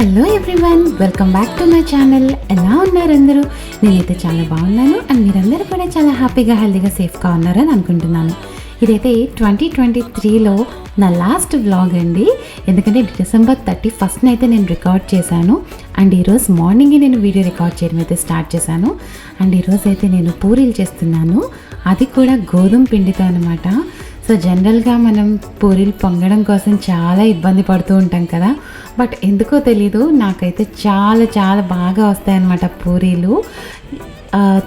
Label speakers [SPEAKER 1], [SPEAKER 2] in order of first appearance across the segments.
[SPEAKER 1] Hello everyone, welcome back to my channel. ఎలా ఉన్నారు అందరూ? నేనైతే చాలా బాగున్నాను అండ్ మీరందరూ కూడా చాలా హ్యాపీగా హెల్తీగా సేఫ్గా ఉన్నారని అనుకుంటున్నాను. ఇదైతే 2023లో నా లాస్ట్ వ్లాగ్ అండి. ఎందుకంటే December 31st అయితే నేను రికార్డ్ చేశాను అండ్ ఈరోజు మార్నింగే నేను వీడియో రికార్డ్ చేయడం అయితే స్టార్ట్ చేశాను. అండ్ ఈరోజు అయితే నేను పూరీలు చేస్తున్నాను, అది కూడా గోధుమ పిండితో అనమాట. సో జనరల్గా మనం పూరీలు పొంగడం కోసం చాలా ఇబ్బంది పడుతూ ఉంటాం కదా, బట్ ఎందుకో తెలీదు నాకైతే చాలా చాలా బాగా వస్తాయన్నమాట పూరీలు.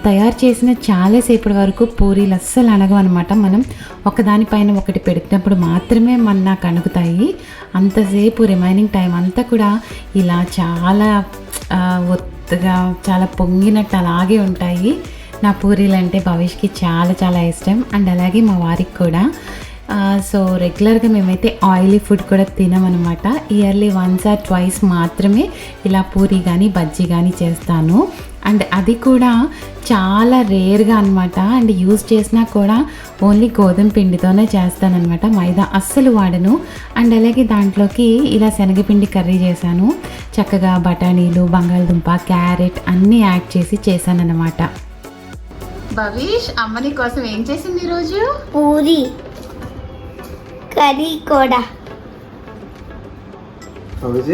[SPEAKER 1] తయారు చేసిన చాలాసేపటి వరకు పూరీలు అస్సలు అనగవన్నమాట. మనం ఒకదానిపైన ఒకటి పెట్టినప్పుడు మాత్రమే నాకు అణుగుతాయి. అంతసేపు రిమైనింగ్ టైం అంతా కూడా ఇలా చాలా ఒత్తుగా చాలా పొంగినట్టు అలాగే ఉంటాయి. నా పూరీలు అంటే భవిష్కి చాలా చాలా ఇష్టం అండ్ అలాగే మా వారికి కూడా. సో రెగ్యులర్గా మేమైతే ఆయిలీ ఫుడ్ కూడా తినమనమాట. ఇయర్లీ వన్స్ ఆర్ ట్వైస్ మాత్రమే ఇలా పూరీ కానీ బజ్జీ కానీ చేస్తాను. అండ్ అది కూడా చాలా రేర్గా అనమాట. అండ్ యూజ్ చేసినా కూడా ఓన్లీ గోధుమ పిండితోనే చేస్తానన్నమాట, మైదా అస్సలు వాడను. అండ్ అలాగే దాంట్లోకి ఇలా శనగపిండి కర్రీ చేశాను. చక్కగా బఠానీలు, బంగాళదుంప, క్యారెట్ అన్నీ యాడ్ చేసి చేశానన్నమాట. భవిష్ అమ్మని కోసం ఏం చేసింది ఈరోజు?
[SPEAKER 2] పూరి కర్రీ కూడా.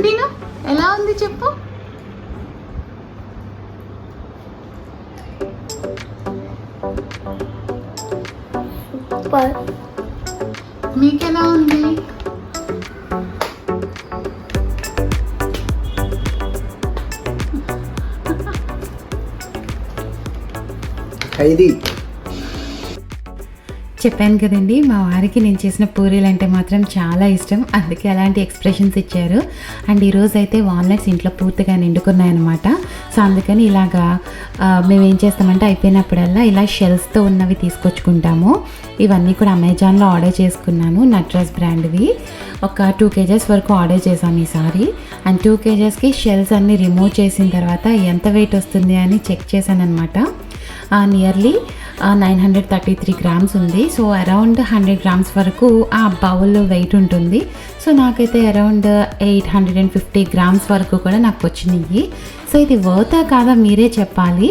[SPEAKER 1] తిను, ఎలా ఉంది చెప్పు.
[SPEAKER 2] సూపర్.
[SPEAKER 1] మీకెలా ఉంది? చెప్పాను కదండి, మా వారికి నేను చేసిన పూరీలు అంటే మాత్రం చాలా ఇష్టం, అందుకే అలాంటి ఎక్స్ప్రెషన్స్ ఇచ్చారు. అండ్ ఈరోజు అయితే వాల్నట్స్ ఇంట్లో పూర్తిగా నిండుకున్నాయన్నమాట. సో అందుకని ఇలాగా మేము ఏం చేస్తామంటే అయిపోయినప్పుడల్లా ఇలా షెల్స్తో ఉన్నవి తీసుకొచ్చుకుంటాము. ఇవన్నీ కూడా అమెజాన్లో ఆర్డర్ చేసుకున్నాను, నట్రాజ్ బ్రాండ్వి. ఒక 2 kgs వరకు ఆర్డర్ చేశాను ఈసారి. అండ్ 2 kgsకి షెల్స్ అన్నీ రిమూవ్ చేసిన తర్వాత ఎంత వెయిట్ వస్తుంది అని చెక్ చేశాను అనమాట. నియర్లీ 933 grams ఉంది. సో అరౌండ్ 100 grams వరకు ఆ బౌల్ వెయిట్ ఉంటుంది. సో నాకైతే అరౌండ్ 850 grams వరకు కూడా నాకు వచ్చినాయి. సో ఇది వర్తా కాదా మీరే చెప్పాలి.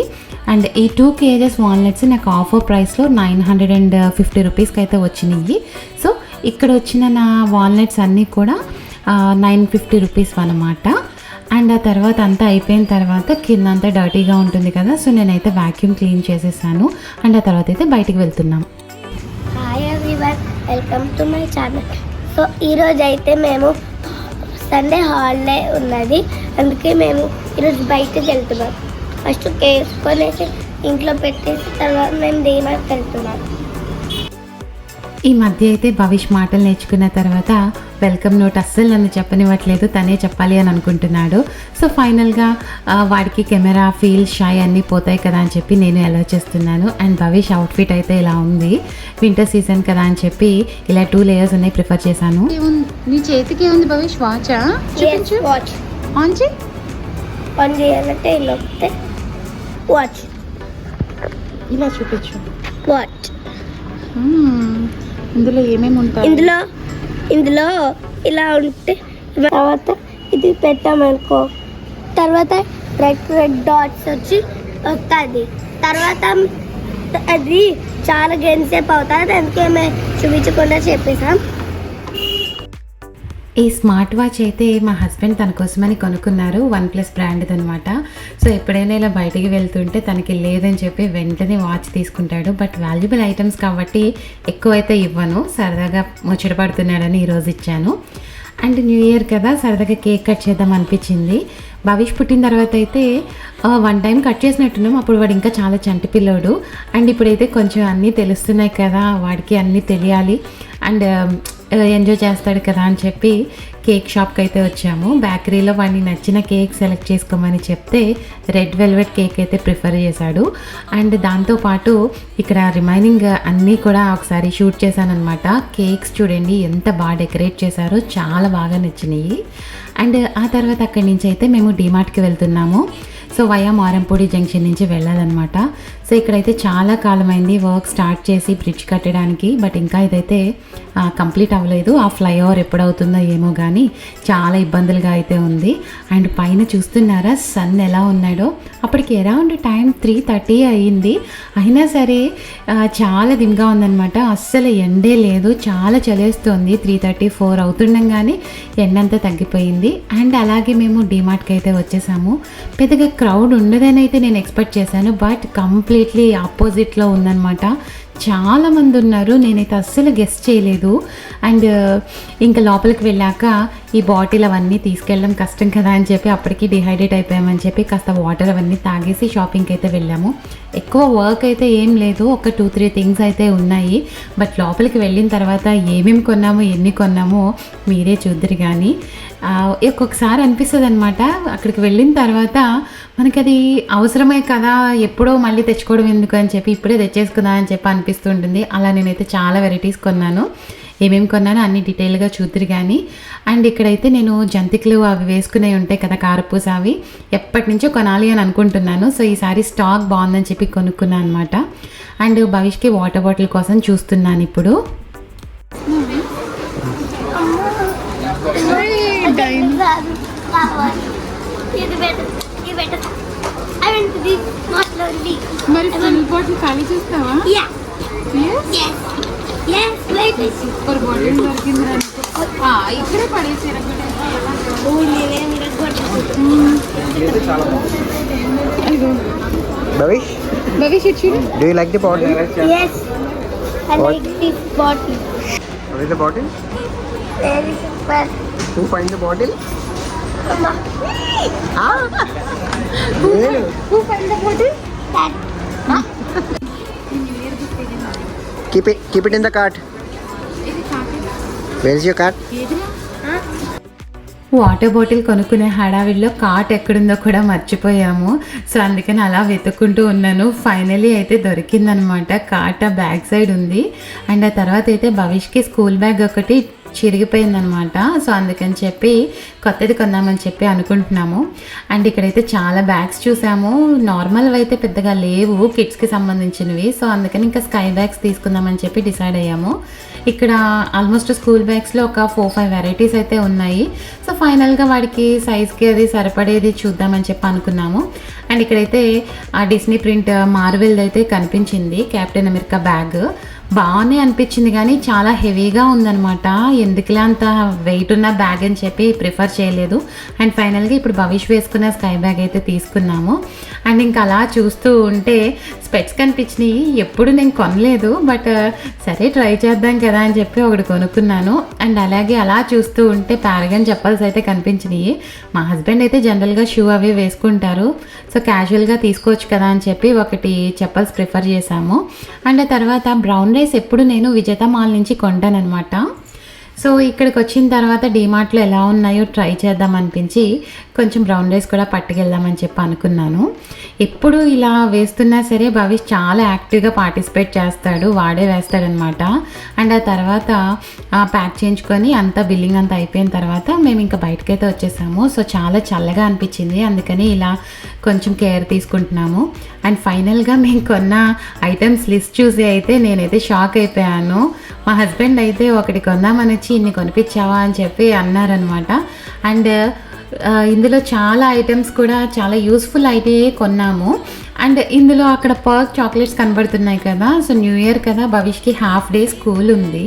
[SPEAKER 1] అండ్ ఈ 2 kgs వాల్నట్స్ నాకు ఆఫర్ ప్రైస్లో 950 రూపీస్కి అయితే వచ్చినాయి. సో ఇక్కడ వచ్చిన నా వాల్నట్స్ అన్నీ కూడా 950 రూపీస్ అన్నమాట. అండ్ ఆ తర్వాత అంతా అయిపోయిన తర్వాత కింద అంతా డర్టీగా ఉంటుంది కదా, సో నేనైతే వ్యాక్యూమ్ క్లీన్ చేసేసాను. అండ్ ఆ తర్వాత అయితే బయటికి వెళ్తున్నాం.
[SPEAKER 2] Hi everyone, welcome to my channel. So ఈరోజు అయితే మేము సండే హాలిడే ఉన్నది, అందుకే మేము ఈరోజు బయటకు వెళ్తున్నాం. ఫస్ట్ కేక్ కొనేసి ఇంట్లో పెట్టేసి తర్వాత మేము డీమార్ట్కి వెళ్తున్నాం.
[SPEAKER 1] ఈ మధ్య అయితే భవిష్ మాటలు నేర్చుకున్న తర్వాత వెల్కమ్ నోట్ అస్సలు నన్ను చెప్పనివ్వట్లేదు, తనే చెప్పాలి అని అనుకుంటున్నాడు. సో ఫైనల్గా వాడికి కెమెరా ఫీల్ షై అన్నీ పోతాయి కదా అని చెప్పి నేను అలౌ చేస్తున్నాను. అండ్ భవిష్ అవుట్ఫిట్ అయితే ఇలా ఉంది, వింటర్ సీజన్ కదా అని చెప్పి ఇలా 2 layers ఉన్నాయి ప్రిఫర్ చేశాను. నీ చేతికి ఏముంది భవిష్? వాచా?
[SPEAKER 2] వాచ్ ఆన్ చేయాలంటే ఇలా వస్తే వాచ్,
[SPEAKER 1] ఇలా చూపించు.
[SPEAKER 2] వాచ్
[SPEAKER 1] ఇందులో ఏమేమి ఉంటాయి?
[SPEAKER 2] ఇందులో ఇలా ఉంటే తర్వాత ఇది పెట్టామనుకో, తర్వాత రెడ్ డాట్స్ వచ్చి వస్తుంది. తర్వాత అది చాలా గంటసేపు అవుతుంది, అందుకే మేము చూపించకుండా చెప్పేసాం.
[SPEAKER 1] ఈ స్మార్ట్ వాచ్ అయితే మా హస్బెండ్ తన కోసమని కొనుక్కున్నారు, OnePlus బ్రాండ్ది అనమాట. సో ఎప్పుడైనా ఇలా బయటికి వెళ్తుంటే తనకి లేదని చెప్పి వెంటనే వాచ్ తీసుకుంటాడు. బట్ వాల్యుబుల్ ఐటమ్స్ కాబట్టి ఎక్కువైతే ఇవ్వను, సరదాగా ముచ్చటపడుతున్నాడని ఈరోజు ఇచ్చాను. అండ్ న్యూ ఇయర్ కదా, సరదాగా కేక్ కట్ చేద్దాం అనిపించింది. భవిష్ పుట్టిన తర్వాత అయితే 1 time కట్ చేసినట్టున్నాం, అప్పుడు వాడు ఇంకా చాలా చంటి పిల్లోడు. అండ్ ఇప్పుడైతే కొంచెం అన్నీ తెలుస్తున్నాయి కదా, వాడికి అన్నీ తెలియాలి అండ్ ఎంజాయ్ చేస్తాడు కదా అని చెప్పి కేక్ షాప్కి అయితే వచ్చాము. బేకరీలో వాడిని నచ్చిన కేక్ సెలెక్ట్ చేసుకోమని చెప్తే రెడ్ వెల్వెట్ కేక్ అయితే ప్రిఫర్ చేశాడు. అండ్ దాంతోపాటు ఇక్కడ రిమైనింగ్ అన్నీ కూడా ఒకసారి షూట్ చేశాను అనమాట. కేక్స్ చూడండి ఎంత బాగా డెకరేట్ చేశారో, చాలా బాగా నచ్చినాయి. అండ్ ఆ తర్వాత అక్కడి నుంచి అయితే మేము డీమార్ట్కి వెళ్తున్నాము. సో వయా మారంపూడి జంక్షన్ నుంచి వెళ్ళాలన్నమాట. సో ఇక్కడైతే చాలా కాలమైంది వర్క్ స్టార్ట్ చేసి బ్రిడ్జ్ కట్టడానికి, బట్ ఇంకా ఇదైతే కంప్లీట్ అవ్వలేదు. ఆ ఫ్లైఓవర్ ఎప్పుడవుతుందో ఏమో కానీ చాలా ఇబ్బందులుగా అయితే ఉంది. అండ్ పైన చూస్తున్నారా సన్ ఎలా ఉన్నాడో. అప్పటికి అరౌండ్ టైం 3:30 అయ్యింది, అయినా సరే చాలా దిమ్గా ఉందన్నమాట. అస్సలు ఎండే లేదు, చాలా చలేస్తుంది. 3:34 అవుతుండగానే ఎండంతా తగ్గిపోయింది. అండ్ అలాగే మేము డిమార్ట్కి అయితే వచ్చేసాము. పెద్దగా క్రౌడ్ ఉండదని అయితే నేను ఎక్స్పెక్ట్ చేశాను, బట్ కంప్లీట్లీ ఆపోజిట్లో ఉందన్నమాట. చాలామంది ఉన్నారు, నేనైతే అస్సలు గెస్ట్ చేయలేదు. అండ్ ఇంకా లోపలికి వెళ్ళాక ఈ బాటిల్ అవన్నీ తీసుకెళ్ళడం కష్టం కదా అని చెప్పి అప్పటికి డిహైడ్రేట్ అయిపోయామని చెప్పి కాస్త వాటర్ అవన్నీ తాగేసి షాపింగ్కి అయితే వెళ్ళాము. ఎక్కువ వర్క్ అయితే ఏం లేదు, ఒక 2-3 థింగ్స్ అయితే ఉన్నాయి. బట్ లోపలికి వెళ్ళిన తర్వాత ఏమేమి కొన్నామో ఎన్ని కొన్నామో మీరే చూద్దరు. కానీ ఒక్కొక్కసారి అనిపిస్తుంది అనమాట, అక్కడికి వెళ్ళిన తర్వాత మనకి అది అవసరమే కదా, ఎప్పుడో మళ్ళీ తెచ్చుకోవడం ఎందుకు అని చెప్పి ఇప్పుడే తెచ్చేసుకుందా అని చెప్పి అనిపిస్తుంటుంది. అలా నేనైతే చాలా వెరైటీస్ కొన్నాను. ఏమేమి కొన్నానో అన్ని డీటెయిల్గా చూద్దరు. కానీ అండ్ ఇక్కడైతే నేను జంతికలు అవి వేసుకునే ఉంటాయి కదా, కారపూస, అవి ఎప్పటి నుంచో కొనాలి అని అనుకుంటున్నాను. సో ఈసారి స్టాక్ బాగుందని చెప్పి కొనుక్కున్నాను అనమాట. అండ్ భవిష్కి వాటర్ బాటిల్ కోసం చూస్తున్నాను ఇప్పుడు.
[SPEAKER 3] మరి ఫుల్ బాటిల్ ఖాళీ చేస్తావా? సూపర్ బాటిల్ దొరికింది. ఇక్కడే పడేసారు.
[SPEAKER 4] Bhavish, do you like the bottle?
[SPEAKER 2] Yes, I like this bottle.
[SPEAKER 4] What is the bottle?
[SPEAKER 2] Very super.
[SPEAKER 4] Who find the bottle?
[SPEAKER 2] Mama.
[SPEAKER 3] Who find the bottle?
[SPEAKER 2] Dad.
[SPEAKER 4] Keep it in the cart. Where is your cart?
[SPEAKER 1] Water bottle కొనుక్కునే హడావిడిలో cart ఎక్కడుందో కూడా మర్చిపోయాము. So అందుకని అలా వెతుక్కుంటూ ఉన్నాను. Finally అయితే దొరికిందనమాట. Cart ఆ బ్యాక్ సైడ్ ఉంది. అండ్ ఆ తర్వాత అయితే భవిష్కి స్కూల్ బ్యాగ్ ఒకటి చిరిగిపోయిందనమాట. సో అందుకని చెప్పి కొత్తది కొందామని చెప్పి అనుకుంటున్నాము. అండ్ ఇక్కడైతే చాలా బ్యాగ్స్ చూసాము. నార్మల్ అయితే పెద్దగా లేవు కిడ్స్కి సంబంధించినవి. సో అందుకని ఇంకా స్కై బ్యాగ్స్ తీసుకుందామని చెప్పి డిసైడ్ అయ్యాము. ఇక్కడ ఆల్మోస్ట్ స్కూల్ బ్యాగ్స్లో ఒక 4-5 వెరైటీస్ అయితే ఉన్నాయి. సో ఫైనల్గా వాడికి సైజ్కి అది సరిపడేది చూద్దామని చెప్పి అనుకున్నాము. అండ్ ఇక్కడైతే ఆ డిస్నీ ప్రింట్ మార్వెల్ అయితే కనిపించింది, కెప్టెన్ అమెరికా బ్యాగ్. బాగానే అనిపించింది కానీ చాలా హెవీగా ఉందన్నమాట. ఎందుకులే అంత వెయిట్ ఉన్న బ్యాగ్ అని చెప్పి ప్రిఫర్ చేయలేదు. అండ్ ఫైనల్గా ఇప్పుడు భవిష్ వేసుకున్న స్కై బ్యాగ్ అయితే తీసుకున్నాము. అండ్ ఇంకా అలా చూస్తూ ఉంటే స్పెట్స్ కనిపించినాయి. ఎప్పుడు నేను కొనలేదు, బట్ సరే ట్రై చేద్దాం కదా అని చెప్పి ఒకటి కొనుక్కున్నాను. అండ్ అలాగే అలా చూస్తూ ఉంటే పారగాన్ చెప్పల్స్ అయితే కనిపించినాయి. మా హస్బెండ్ అయితే జనరల్గా షూ అవి వేసుకుంటారు, సో క్యాజువల్గా తీసుకోవచ్చు కదా అని చెప్పి ఒకటి చెప్పల్స్ ప్రిఫర్ చేశాము. అండ్ ఆ తర్వాత బ్రౌన్ రైస్ ఎప్పుడు నేను విజేత మాల్ నుంచి కొంటానమాట. సో ఇక్కడికి వచ్చిన తర్వాత డీమార్ట్లో ఎలా ఉన్నాయో ట్రై చేద్దాం అనిపించి కొంచెం బ్రౌన్ రైస్ కూడా పట్టుకెళ్దామని చెప్పి అనుకున్నాను. ఎప్పుడు ఇలా వేస్తున్నా సరే భవిష్ చాలా యాక్టివ్గా పార్టిసిపేట్ చేస్తాడు, వాడే వేస్తాడనమాట. అండ్ ఆ తర్వాత ప్యాక్ చేయించుకొని అంతా బిల్లింగ్ అంతా అయిపోయిన తర్వాత మేము ఇంకా బయటకైతే వచ్చేసాము. సో చాలా చల్లగా అనిపించింది, అందుకని ఇలా కొంచెం కేర్ తీసుకుంటున్నాము. అండ్ ఫైనల్గా మేము కొన్న ఐటమ్స్ లిస్ట్ చూసి అయితే నేనైతే షాక్ అయిపోయాను. మా హస్బెండ్ అయితే ఒకటి కొందామని వచ్చి ఇన్ని కొనిపించావా అని చెప్పి అన్నారనమాట. అండ్ ఇందులో చాలా ఐటమ్స్ కూడా చాలా యూస్ఫుల్ అయితే కొన్నాము. అండ్ ఇందులో అక్కడ పర్క్ చాక్లెట్స్ కనబడుతున్నాయి కదా. సో న్యూ ఇయర్ కదా, భవిష్కి హాఫ్ డే స్కూల్ ఉంది.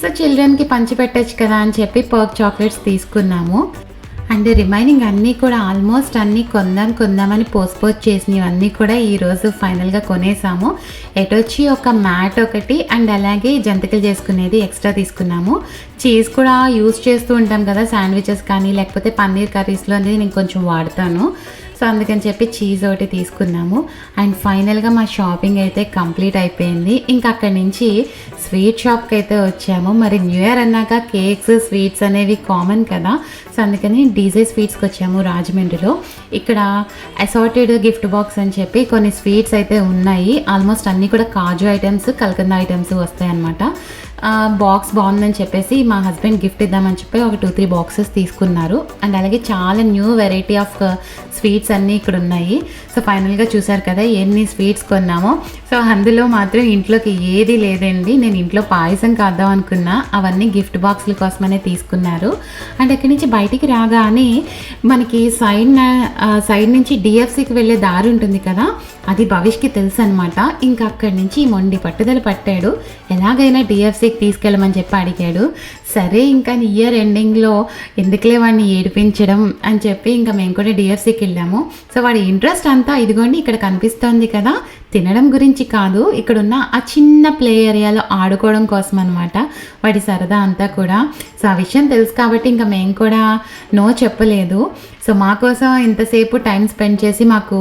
[SPEAKER 1] సో చిల్డ్రన్కి పంచి పెట్టచ్చు కదా అని చెప్పి పర్క్ చాక్లెట్స్ తీసుకున్నాము. అండ్ రిమైనింగ్ అన్నీ కూడా ఆల్మోస్ట్ అన్నీ కొందామని పోస్ట్పోజ్ చేసినవన్నీ కూడా ఈరోజు ఫైనల్గా కొనేసాము. ఎటొచ్చి ఒక మ్యాట్ ఒకటి అండ్ అలాగే జంతికలు చేసుకునేది ఎక్స్ట్రా తీసుకున్నాము. చీజ్ కూడా యూజ్ చేస్తూ ఉంటాం కదా శాండ్విచెస్ కానీ లేకపోతే పన్నీర్ కర్రీస్లో అనేది నేను కొంచెం వాడతాను. సో అందుకని చెప్పి చీజ్ ఒకటి తీసుకున్నాము. అండ్ ఫైనల్గా మా షాపింగ్ అయితే కంప్లీట్ అయిపోయింది. ఇంకా అక్కడి నుంచి స్వీట్ షాప్కి అయితే వచ్చాము. మరి న్యూ ఇయర్ అన్నాక కేక్స్ స్వీట్స్ అనేవి కామన్ కదా. సో అందుకని డీజే స్వీట్స్కి వచ్చాము రాజమండ్రిలో. ఇక్కడ అసార్టెడ్ గిఫ్ట్ బాక్స్ అని చెప్పి కొన్ని స్వీట్స్ అయితే ఉన్నాయి. ఆల్మోస్ట్ అన్నీ కూడా కాజు ఐటమ్స్, కల్కందా ఐటమ్స్ వస్తాయి అన్నమాట. బాక్స్ బాగుందని చెప్పేసి మా హస్బెండ్ గిఫ్ట్ ఇద్దామని చెప్పి ఒక 2-3 బాక్సెస్ తీసుకున్నారు. అండ్ అలాగే చాలా న్యూ వెరైటీ ఆఫ్ స్వీట్స్ అన్నీ ఇక్కడ ఉన్నాయి. సో ఫైనల్గా చూసారు కదా ఎన్ని స్వీట్స్ కొన్నామో. సో అందులో మాత్రం ఇంట్లోకి ఏది లేదండి. నేను ఇంట్లో పాయసం కాద్దాం అనుకున్నా, అవన్నీ గిఫ్ట్ బాక్స్ల కోసమనే తీసుకున్నారు. అండ్ అక్కడి నుంచి బయటికి రాగానే మనకి సైడ్ నుంచి డిఎఫ్సికి వెళ్ళే దారి ఉంటుంది కదా, అది భవిష్కి తెలుసు అనమాట. ఇంకా అక్కడి నుంచి మొండి పట్టుదల పట్టాడు, ఎలాగైనా డిఎఫ్సికి తీసుకెళ్ళమని చెప్పి అడిగాడు. సరే ఇంకా ఇయర్ ఎండింగ్లో ఎందుకులే వాడిని ఏడిపించడం అని చెప్పి ఇంకా మేము కూడా డిఎఫ్సికి వెళ్ళాము. సో వాడి ఇంట్రెస్ట్ అంతా ఇదిగోండి ఇక్కడ కనిపిస్తోంది కదా, తినడం గురించి కాదు, ఇక్కడున్న ఆ చిన్న ప్లే ఏరియాలో ఆడుకోవడం కోసం అనమాట వాడి సరదా అంతా కూడా. సో ఆ విషయం తెలుసు కాబట్టి ఇంకా మేము కూడా నో చెప్పలేదు. సో మా కోసం ఇంతసేపు టైం స్పెండ్ చేసి మాకు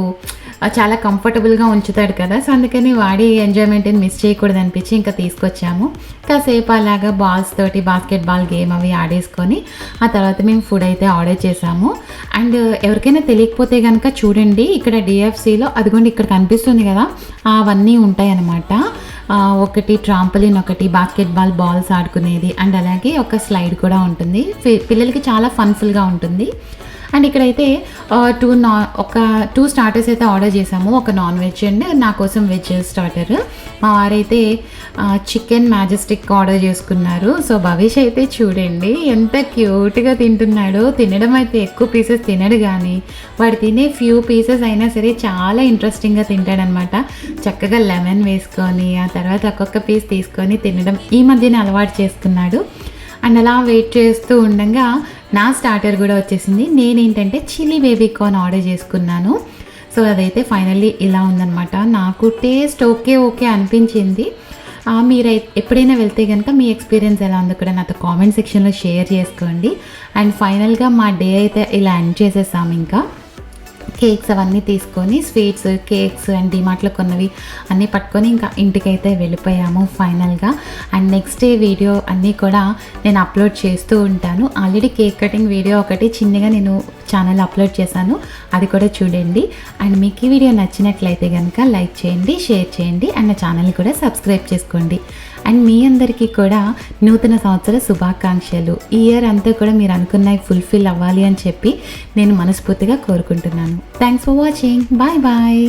[SPEAKER 1] చాలా కంఫర్టబుల్గా ఉంచుతాడు కదా, సో అందుకని వాడి ఎంజాయ్మెంట్ని మిస్ చేయకూడదు అనిపించి ఇంకా తీసుకొచ్చాము. కాసేపు అలాగా బాల్స్ తోటి బాస్కెట్బాల్ గేమ్ అవి ఆడేసుకొని ఆ తర్వాత మేము ఫుడ్ అయితే ఆర్డర్ చేసాము. అండ్ ఎవరికైనా తెలియకపోతే కనుక చూడండి, ఇక్కడ డిఎఫ్సిలో అదిగోండి ఇక్కడ కనిపిస్తుంది కదా, అవన్నీ ఉంటాయి అన్నమాట. ఒకటి ట్రాంపలిన్, ఒకటి బాస్కెట్బాల్ బాల్స్ ఆడుకునేది, అండ్ అలాగే ఒక స్లైడ్ కూడా ఉంటుంది. పిల్లలకి చాలా ఫన్ఫుల్గా ఉంటుంది. అండ్ ఇక్కడైతే 2 స్టార్టర్స్ అయితే ఆర్డర్ చేసాము, ఒక నాన్ వెజ్ అండ్ నా కోసం వెజ్ స్టార్టర్. మా వారైతే చికెన్ మ్యాజెస్టిక్ ఆర్డర్ చేసుకున్నారు. సో భవిష్ అయితే చూడండి ఎంత క్యూట్గా తింటున్నాడో. తినడం అయితే ఎక్కువ పీసెస్ తినడు, కానీ వాడు తినే ఫ్యూ పీసెస్ అయినా సరే చాలా ఇంట్రెస్టింగ్గా తింటాడనమాట. చక్కగా లెమన్ వేసుకొని ఆ తర్వాత ఒక్కొక్క పీస్ తీసుకొని తినడం ఈ మధ్యనే అలవాటు చేసుకున్నాడు. అండ్ అలా వెయిట్ చేస్తూ ఉండగా నా స్టార్టర్ కూడా వచ్చేసింది. నేనేంటంటే చిల్లీ బేబీ కార్న్ ఆర్డర్ చేసుకున్నాను. సో అదైతే ఫైనల్లీ ఇలా ఉందన్నమాట. నాకు టేస్ట్ ఓకే అనిపించింది. మీరు ఎప్పుడైనా వెళ్తే కనుక మీ ఎక్స్పీరియన్స్ ఎలా ఉందో కూడా నాతో కామెంట్ సెక్షన్లో షేర్ చేసుకోండి. అండ్ ఫైనల్గా మా డే అయితే ఇలా ఎండ్ చేసేసాము. ఇంకా కేక్స్ అవన్నీ తీసుకొని స్వీట్స్, కేక్స్ అండ్ డిమార్ట్లో కొన్నవి అన్నీ పట్టుకొని ఇంకా ఇంటికైతే వెళ్ళిపోయాము ఫైనల్గా. అండ్ నెక్స్ట్ డే వీడియో అన్నీ కూడా నేను అప్లోడ్ చేస్తూ ఉంటాను. ఆల్రెడీ కేక్ కటింగ్ వీడియో ఒకటి చిన్నగా నేను ఛానల్ అప్లోడ్ చేశాను, అది కూడా చూడండి. అండ్ మీకు ఈ వీడియో నచ్చినట్లయితే కనుక లైక్ చేయండి, షేర్ చేయండి, అండ్ నా ఛానల్ని కూడా సబ్స్క్రైబ్ చేసుకోండి. అండ్ మీ అందరికీ కూడా నూతన సంవత్సర శుభాకాంక్షలు. ఈ ఇయర్ అంతా కూడా మీరు అనుకున్నవి ఫుల్ఫిల్ అవ్వాలి అని చెప్పి నేను మనస్ఫూర్తిగా కోరుకుంటున్నాను. Thanks for watching. Bye bye.